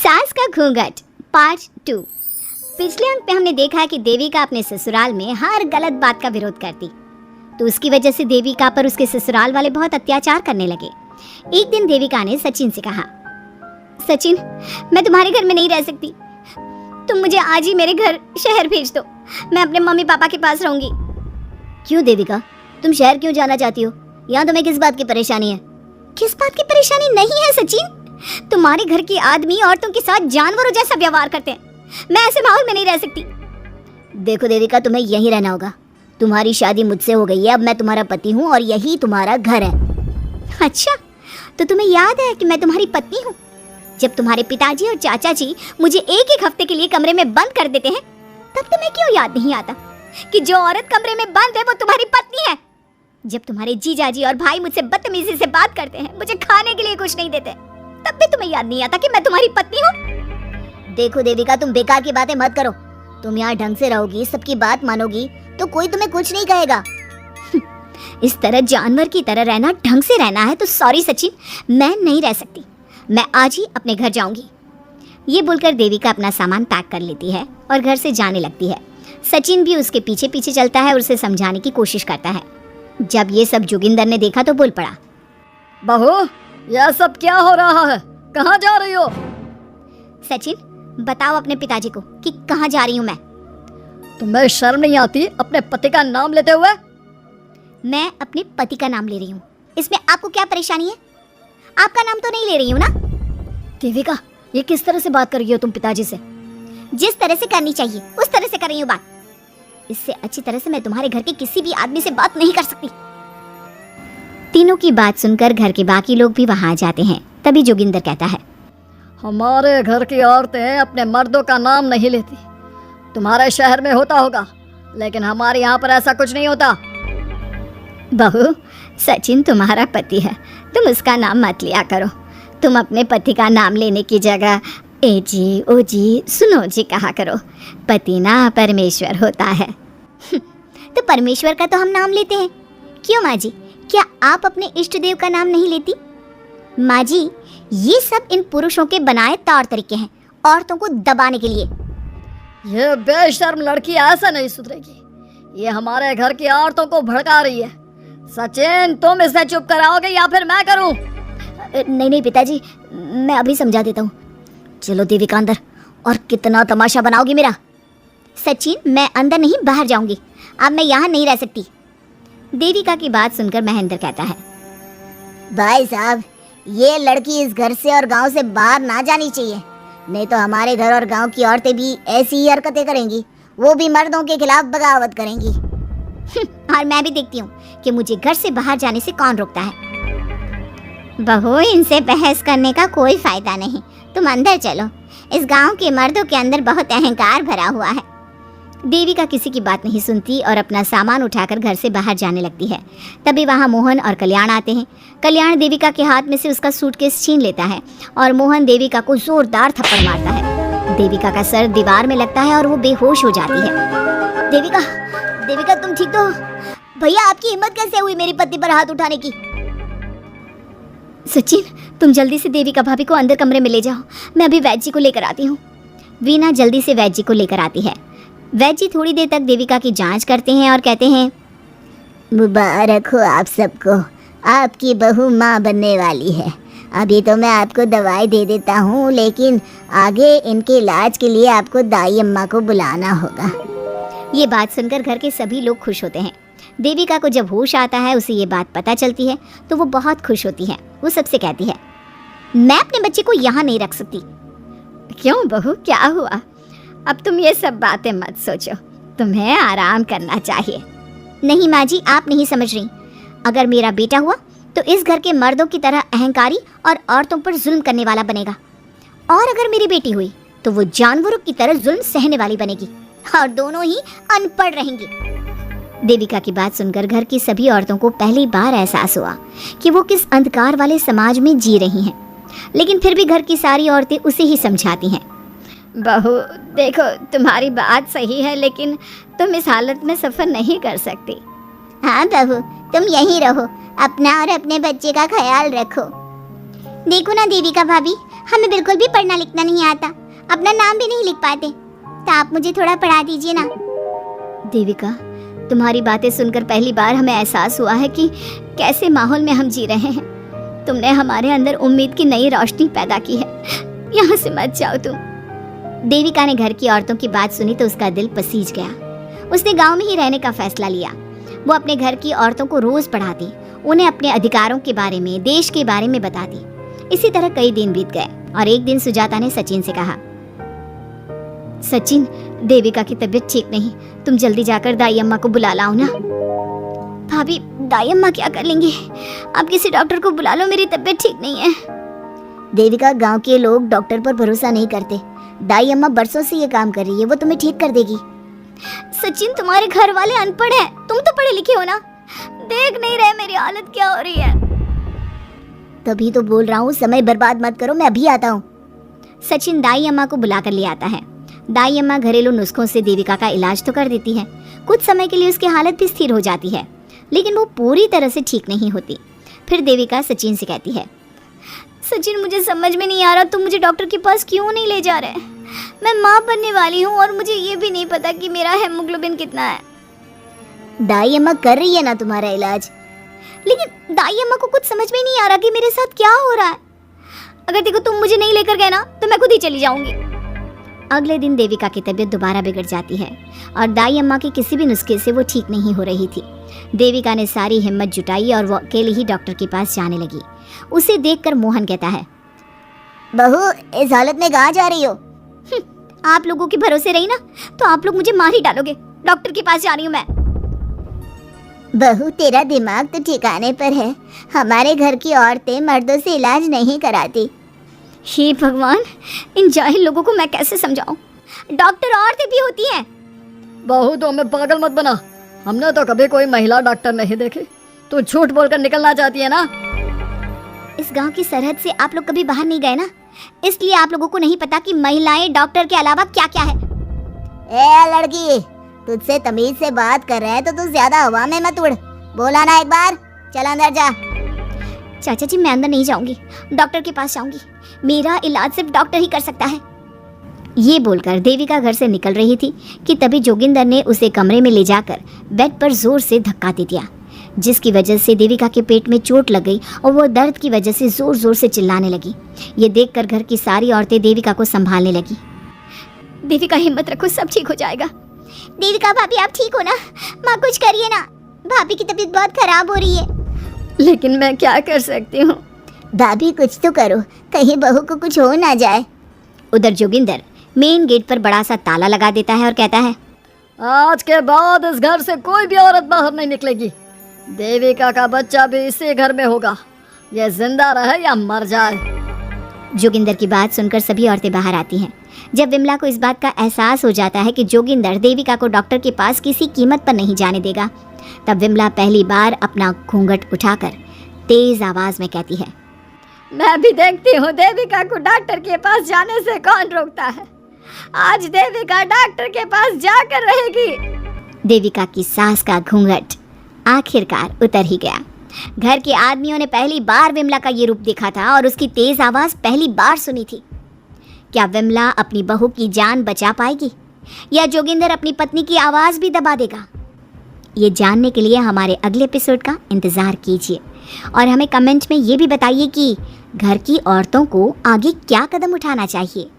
सास का घूंघट पार्ट 2। पिछले अंक में हमने देखा कि देविका अपने ससुराल में हर गलत बात का विरोध करती, तो उसकी वजह से देविका पर उसके ससुराल वाले बहुत अत्याचार करने लगे। एक दिन देविका ने सचिन से कहा, सचिन, मैं तुम्हारे घर में नहीं रह सकती, तुम मुझे आज ही मेरे घर शहर भेज दो, मैं अपने मम्मी पापा के पास रहूंगी। क्यों देविका, तुम शहर क्यों जाना चाहती हो? यहाँ तुम्हें किस बात की परेशानी है? किस बात की परेशानी नहीं है सचिन, तुम्हारे घर के आदमी औरतों के साथ जानवरों जैसा व्यवहार करते हैं, मैं ऐसे माहौल में नहीं रह सकती। देखो देविका, तुम्हें यहीं रहना होगा, तुम्हारी शादी मुझसे हो गई है, अब मैं तुम्हारा पति हूँ और यही तुम्हारा घर है। अच्छा, तो तुम्हें याद है कि मैं तुम्हारी पत्नी हूँ? जब तुम्हारे पिताजी और चाचा जी मुझे एक एक हफ्ते के लिए कमरे में बंद कर देते हैं, तब तुम्हें क्यों याद नहीं आता कि जो औरत कमरे में बंद है वो तुम्हारी पत्नी है? जब तुम्हारे जीजाजी और भाई मुझसे बदतमीजी से बात करते हैं, मुझे खाने के लिए कुछ नहीं देते, तब भी तुम्हें याद नहीं आता कि मैं तुम्हारी पत्नी हूँ? देखो देविका, तुम बेकार की बातें मत करो, तुम यहाँ ढंग से रहोगी, सबकी बात मानोगी तो कोई तुम्हें कुछ नहीं कहेगा। इस तरह जानवर की तरह रहना, ढंग से रहना है तो सॉरी सचिन, मैं नहीं रह सकती, मैं आज ही अपने घर जाऊंगी। ये बोलकर देविका अपना सामान पैक कर लेती है और घर से जाने लगती है। सचिन भी उसके पीछे पीछे चलता है और उसे समझाने की कोशिश करता है। जब ये सब जोगिंदर ने देखा तो बोल पड़ा, बहू, यह सब क्या हो रहा है? कहाँ जा रही हो? सचिन, बताओ अपने पिताजी को कि कहाँ जा रही हूँ मैं। तुम्हें शर्म नहीं आती अपने पति का नाम लेते हुए? मैं अपने पति का नाम ले रही हूँ, इसमें आपको क्या परेशानी है? आपका नाम तो नहीं ले रही हूँ ना? देविका, ये किस तरह से बात कर रही हो तुम पिताजी से? जिस तरह से करनी चाहिए उस तरह से कर रही हूँ बात। इससे अच्छी तरह से मैं तुम्हारे घर के किसी भी आदमी से बात नहीं कर सकती। तीनों की बात सुनकर घर के बाकी लोग भी वहां आ जाते हैं। तभी जोगिंदर कहता है, हमारे घर की औरतें अपने मर्दों का नाम नहीं लेती। तुम्हारे शहर में होता होगा, लेकिन हमारे यहाँ पर ऐसा कुछ नहीं होता। बहू, सचिन तुम्हारा पति है, तुम उसका नाम मत लिया करो। तुम अपने पति का नाम लेने की जगह ए जी, ओ जी, सुनो जी कहा करो। पति ना परमेश्वर होता है। तो परमेश्वर का तो हम नाम लेते हैं। क्यों माँ जी, क्या आप अपने इष्ट देव का नाम नहीं लेती? माँ जी, ये सब इन पुरुषों के बनाए तौर तरीके हैं औरतों को दबाने के लिए। ये बेशर्म लड़की ऐसा नहीं सुधरेगी, ये हमारे घर की औरतों को भड़का रही है। सचिन, तुम इसे चुप कराओगे या फिर मैं करूं? नहीं नहीं पिताजी, मैं अभी समझा देता हूँ। चलो देविका अंदर, और कितना तमाशा बनाओगी मेरा? सचिन, मैं अंदर नहीं बाहर जाऊंगी, अब मैं यहाँ नहीं रह सकती। देविका की बात सुनकर महेंद्र कहता है, भाई साहब, ये लड़की इस घर से और गांव से बाहर ना जानी चाहिए, नहीं तो हमारे घर और गांव की औरतें भी ऐसी ही हरकतें करेंगी, वो भी मर्दों के खिलाफ बगावत करेंगी। और मैं भी देखती हूँ कि मुझे घर से बाहर जाने से कौन रोकता है। बहू, इनसे बहस करने का कोई फायदा नहीं, तुम अंदर चलो, इस गांव के मर्दों के अंदर बहुत अहंकार भरा हुआ है। देविका किसी की बात नहीं सुनती और अपना सामान उठाकर घर से बाहर जाने लगती है। तभी वहां मोहन और कल्याण आते हैं। कल्याण देविका के हाथ में से उसका सूटकेस छीन लेता है और मोहन देविका को जोरदार थप्पड़ मारता है। देविका का सर दीवार में लगता है और वो बेहोश हो जाती है। देविका, देविका तुम ठीक तो? भैया, आपकी हिम्मत कैसे हुई मेरी पति पर हाथ उठाने की? सचिन, तुम जल्दी से देविका भाभी को अंदर कमरे में ले जाओ, मैं अभी वैद्य जी को लेकर आती हूँ। वीना जल्दी से वैद्य जी को लेकर आती है। वैद्य जी थोड़ी देर तक देविका की जांच करते हैं और कहते हैं, मुबारक हो आप सबको, आपकी बहू माँ बनने वाली है। अभी तो मैं आपको दवाई दे देता हूँ, लेकिन आगे इनके इलाज के लिए आपको दाई अम्मा को बुलाना होगा। ये बात सुनकर घर के सभी लोग खुश होते हैं। देविका को जब होश आता है, उसे ये बात पता चलती है तो वो बहुत खुश होती है। वो सबसे कहती है, मैं अपने बच्चे को यहाँ नहीं रख सकती। क्यों बहू, क्या हुआ? अब तुम ये सब बातें मत सोचो, तुम्हें आराम करना चाहिए। नहीं माँ जी, आप नहीं समझ रही, अगर मेरा बेटा हुआ तो इस घर के मर्दों की तरह अहंकारी और औरतों पर जुल्म करने वाला बनेगा, और अगर मेरी बेटी हुई तो वो जानवरों की तरह जुल्म सहने वाली बनेगी, और दोनों ही अनपढ़ रहेंगी। देविका की बात सुनकर घर की सभी औरतों को पहली बार एहसास हुआ कि वो किस अंधकार वाले समाज में जी रही हैं, लेकिन फिर भी घर की सारी औरतें उसे ही समझाती हैं। बहू देखो, तुम्हारी बात सही है, लेकिन तुम इस हालत में सफर नहीं कर सकती। हाँ बहू, तुम यहीं रहो, अपना और अपने बच्चे का ख्याल रखो। देखो ना देविका भाभी, हमें बिल्कुल भी पढ़ना लिखना नहीं आता, अपना नाम भी नहीं लिख पाते, तो आप मुझे थोड़ा पढ़ा दीजिए ना। देविका, तुम्हारी बातें सुनकर पहली बार हमें एहसास हुआ है कि कैसे माहौल में हम जी रहे हैं। तुमने हमारे अंदर उम्मीद की नई रोशनी पैदा की है। यहाँ से मत जाओ तुम। देविका ने घर की औरतों की बात सुनी तो उसका दिल पसीज गया। उसने गांव में ही रहने का फैसला लिया। वो अपने घर की औरतों को रोज पढ़ाती, उन्हें अपने अधिकारों के बारे में, देश के बारे में बताती। इसी तरह कई दिन बीत गए और एक दिन सुजाता ने सचिन से कहा, सचिन, देविका की तबीयत ठीक नहीं, तुम जल्दी जाकर दाई अम्मा को बुला लाओ ना। भाभी, दाई अम्मा क्या कर लेंगी? आप किसी डॉक्टर को बुला लो, मेरी तबीयत ठीक नहीं है। देविका, गांव के लोग डॉक्टर पर भरोसा नहीं करते। दाई अम्मा बरसों से ये काम कर रही है, वो तुम्हें ठीक कर देगी। सचिन, तुम्हारे घर वाले अनपढ़ हैं, तुम तो पढ़े लिखे हो ना, देख नहीं रहे मेरी हालत क्या हो रही है। तभी तो बोल रहा हूँ, समय बर्बाद मत करो, मैं अभी आता हूँ। सचिन दाई अम्मा को बुलाकर ले आता है। दाई अम्मा घरेलू नुस्खों से देविका का इलाज तो कर देती है। कुछ समय के लिए उसकी हालत भी स्थिर हो जाती है, लेकिन वो पूरी तरह से ठीक नहीं होती। फिर देविका सचिन से कहती है, सचिन, मुझे समझ में नहीं आ रहा, तुम मुझे डॉक्टर के पास क्यों नहीं ले जा रहे? मैं माँ बनने वाली हूँ और मुझे ये भी नहीं पता कि मेरा हेमोग्लोबिन कितना है। दाई अम्मा कर रही है ना तुम्हारा इलाज, लेकिन दाई अम्मा को कुछ समझ में नहीं आ रहा कि मेरे साथ क्या हो रहा है। अगर देखो तुम मुझे नहीं लेकर गए ना तो मैं खुद ही चली जाऊंगी। अगले दिन देविका की तबीयत दोबारा बिगड़ जाती है और दाई अम्मा के किसी भी नुस्खे से वो ठीक नहीं हो रही थी। देविका ने सारी हिम्मत जुटाई और वो अकेले ही डॉक्टर के पास जाने लगी। उसे देखकर मोहन कहता है, बहू, इस हालत में कहाँ जा रही हो? आप लोगों के भरोसे रही ना तो आप लोग मुझे मार ही डालोगे। डॉक्टर के पास जा रही हूँ मैं। बहू, तेरा दिमाग तो ठिकाने पर है। हमारे घर की औरतें मर्दों से इलाज नहीं कराती। हे भगवान, इन जाहिल लोगों को मैं कैसे समझाऊं? डॉक्टर औरतें भी होती हैं। बहू, तो हमें पागल मत बना, हमने तो कभी कोई महिला डॉक्टर नहीं देखी। तू झूठ बोलकर निकलना चाहती है ना? इस गांव की सरहद से आप लोग कभी बाहर नहीं गए ना, इसलिए आप लोगों को नहीं पता कि महिलाएं डॉक्टर के अलावा क्या क्या है। ए लड़की, तुझसे तमीज से बात कर रहे हैं तो तू ज्यादा हवा में मत उड़। बोला ना एक बार, चल अंदर जा। चाचा जी, मैं अंदर नहीं जाऊंगी, डॉक्टर के पास जाऊंगी। मेरा इलाज सिर्फ डॉक्टर ही कर सकता है। ये बोलकर देविका घर से निकल रही थी कि तभी जोगिंदर ने उसे कमरे में ले जाकर बेड पर जोर से धक्का दे दिया, जिसकी वजह से देविका के पेट में चोट लग गई और वो दर्द की वजह से जोर जोर से चिल्लाने लगी। ये देखकर घर की सारी औरतें देविका को संभालने लगी। देविका, हिम्मत रखो, सब ठीक हो जाएगा। देविका भाभी, आप ठीक हो ना? माँ, कुछ करिए ना, भाभी की तबीयत बहुत खराब हो रही है। लेकिन मैं क्या कर सकती हूँ? भाभी, कुछ तो करो, कहीं बहू को कुछ हो ना जाए। उधर जोगिंदर मेन गेट पर बड़ा सा ताला लगा देता है और कहता है, आज के बाद इस घर से कोई भी औरत बाहर नहीं निकलेगी। देविका का बच्चा भी इसी घर में होगा, यह जिंदा रहे या मर जाए। जोगिंदर की बात सुनकर सभी औरतें बाहर आती हैं। जब विमला को इस बात का एहसास हो जाता है कि जोगिंदर देविका को डॉक्टर के पास किसी कीमत पर नहीं जाने देगा, तब विमला पहली बार अपना घूंघट उठाकर तेज आवाज में कहती है, मैं भी देखती हूँ देविका को डॉक्टर के पास जाने से कौन रोकता है। आज देविका डॉक्टर के पास जाकर रहेगी। देविका की सास का घूंघट आखिरकार उतर ही गया। घर के आदमियों ने पहली बार विमला का ये रूप देखा था और उसकी तेज आवाज पहली बार सुनी थी। क्या विमला अपनी बहू की जान बचा पाएगी या जोगिंदर अपनी पत्नी की आवाज भी दबा देगा? ये जानने के लिए हमारे अगले एपिसोड का इंतजार कीजिए और हमें कमेंट में ये भी बताइए कि घर की औरतों को आगे क्या कदम उठाना चाहिए।